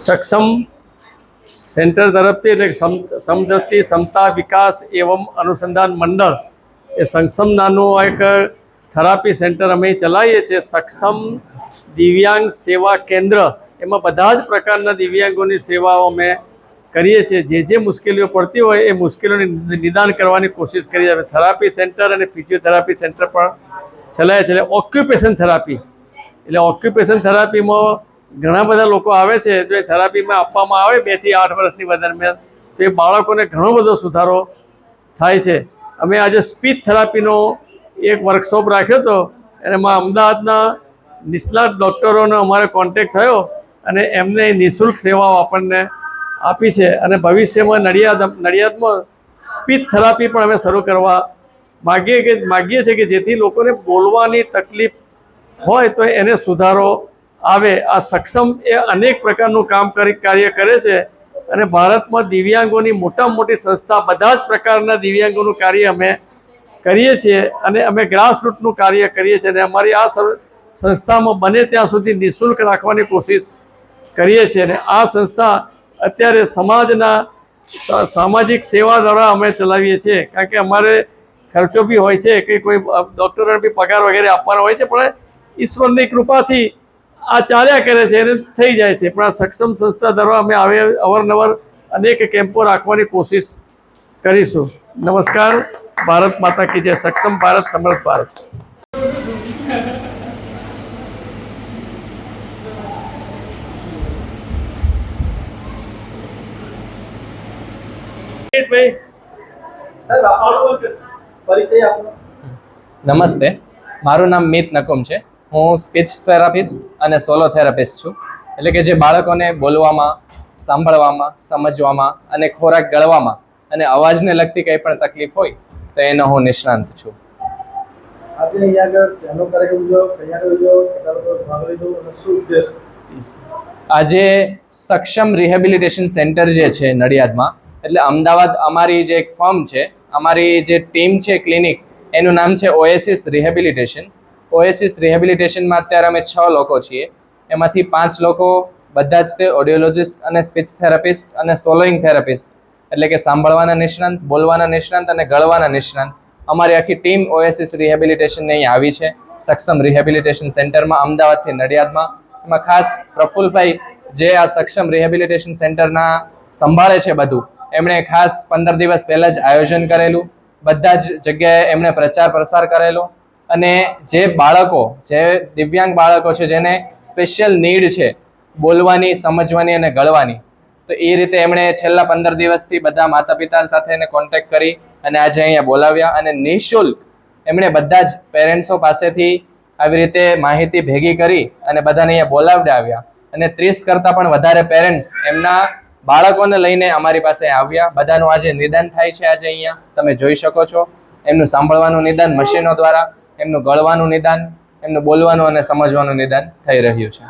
સક્ષમ સેન્ટર તરફથી એટલે સમદ્રષ્ટિ સમતા વિકાસ એવં અનુસંધાન મંડળ એ સક્ષમ નાનું એક થેરાપી સેન્ટર અમે ચલાવીએ છીએ. સક્ષમ દિવ્યાંગ સેવા કેન્દ્ર, એમાં બધા જ પ્રકારના દિવ્યાંગોની સેવાઓ અમે કરીએ છીએ. જે મુશ્કેલીઓ પડતી હોય એ મુશ્કેલીઓની નિદાન કરવાની કોશિશ કરીએ છીએ. થેરાપી સેન્ટર અને ફિઝિયોથેરાપી સેન્ટર પણ ચલાવે છે. એટલે ઓક્યુપેશન થેરાપી, એટલે ઓક્યુપેશન થેરાપીમાં ઘણા બધા લોકો આવે છે. જો એ થેરાપીમાં આપવામાં આવે 2 થી 8 વર્ષની દરમિયાન, તો એ બાળકોને ઘણો બધો સુધારો થાય છે. અમે આજે સ્પીચ થેરાપીનો એક વર્કશોપ રાખ્યો હતો, એમાં અમદાવાદના નિષ્ણાત ડૉક્ટરોનો અમારે કોન્ટેક્ટ થયો અને એમને નિઃશુલ્ક સેવાઓ આપણને આપી છે. અને ભવિષ્યમાં નડિયાદમાં સ્પીચ થેરાપી પણ અમે શરૂ કરવા માગીએ છીએ કે જેથી લોકોને બોલવાની તકલીફ હોય તો એને સુધારો આવે. આ સક્ષમ એ અનેક પ્રકારનું કાર્ય કરે છે અને ભારતમાં દિવ્યાંગોની મોટામાં મોટી સંસ્થા, બધા જ પ્રકારના દિવ્યાંગોનું કાર્ય અમે કરીએ છીએ અને અમે ગ્રાસરૂટનું કાર્ય કરીએ છીએ. અને અમારી આ સંસ્થામાં બને ત્યાં સુધી નિઃશુલ્ક રાખવાની કોશિશ કરીએ છીએ. અને આ સંસ્થા અત્યારે સમાજના સામાજિક સેવા દ્વારા અમે ચલાવીએ છીએ, કારણ કે અમારે ખર્ચો બી હોય છે કે કોઈ ડૉક્ટરોને બી પગાર વગેરે આપવાનો હોય છે, પણ ઈશ્વરની કૃપાથી આ ચાલ્યા કરે છે, એને થઈ જાય છે. પણ આ સક્ષમ સંસ્થા દ્વારા અમે અવારનવાર અનેક કેમ્પો રાખવાની કોશિશ કરીશું. નમસ્કાર. ભારત માતા કી જય. સક્ષમ ભારત, સમર્થ ભારત. નમસ્તે, મારું નામ મિત નકુમ છે. હું સ્પીચ થેરાપિસ્ટ અને સોલો થેરાપિસ્ટ છું. એટલે કે જે બાળકોને બોલવામાં, સાંભળવામાં, સમજવામાં અને ખોરાક ગળવામાં અને અવાજને લગતી કંઈ પણ તકલીફ હોય તો એનો હું નિષ્ણાંત છું. આજે સક્ષમ રિહેબિલિટેશન સેન્ટર જે છે નડિયાદમાં, એટલે અમદાવાદ અમારી જે એક ફર્મ છે, અમારી જે ટીમ છે ક્લિનિક, એનું નામ છે ઓએસિસ રિહેબિલિટેશન. ઓએસિસ રિહેબિલિટેશનમાં અત્યારે અમે 6 લોકો છીએ. એમાંથી 5 લોકો બધા જ તે ઓડિયોલોજિસ્ટ અને સ્પીચ થેરાપિસ્ટ અને સોલોઈંગ થેરાપિસ્ટ, એટલે કે સાંભળવાના નિષ્ણાંત, બોલવાના નિષ્ણાંત અને ગળવાના નિષ્ણાંત. અમારી આખી ટીમ ઓએસિસ રિહેબિલિટેશનને અહીં આવી છે સક્ષમ રિહેબિલિટેશન સેન્ટરમાં, અમદાવાદથી નડિયાદમાં. એમાં ખાસ પ્રફુલભાઈ જે આ સક્ષમ રિહેબિલિટેશન સેન્ટરના સંભાળે છે બધું, એમણે ખાસ 15 દિવસ પહેલાં જ આયોજન કરેલું. બધા જ જગ્યાએ એમણે પ્રચાર પ્રસાર કરેલો. અને જે બાળકો, જે દિવ્યાંગ બાળકો છે, જેને સ્પેશિયલ નીડ છે બોલવાની, સમજવાની અને ગળવાની, તો એ રીતે એમણે છેલ્લા 15 દિવસથી બધા માતા પિતા સાથે એને કોન્ટેક્ટ કરી અને આજે અહીંયા બોલાવ્યા. અને નિઃશુલ્ક એમણે બધા જ પેરેન્ટ્સો પાસેથી આવી રીતે માહિતી ભેગી કરી અને બધાને અહીંયા બોલાવડાવ્યા. અને 30 કરતાં પણ વધારે પેરેન્ટ્સ એમના બાળકોને લઈને અમારી પાસે આવ્યા. બધાનું આજે નિદાન થાય છે. આજે અહીંયા તમે જોઈ શકો છો એમનું સાંભળવાનું નિદાન મશીનો દ્વારા, એમનું ગળવાનું નિદાન, એમનું બોલવાનું અને સમજવાનું નિદાન થઈ રહ્યું છે.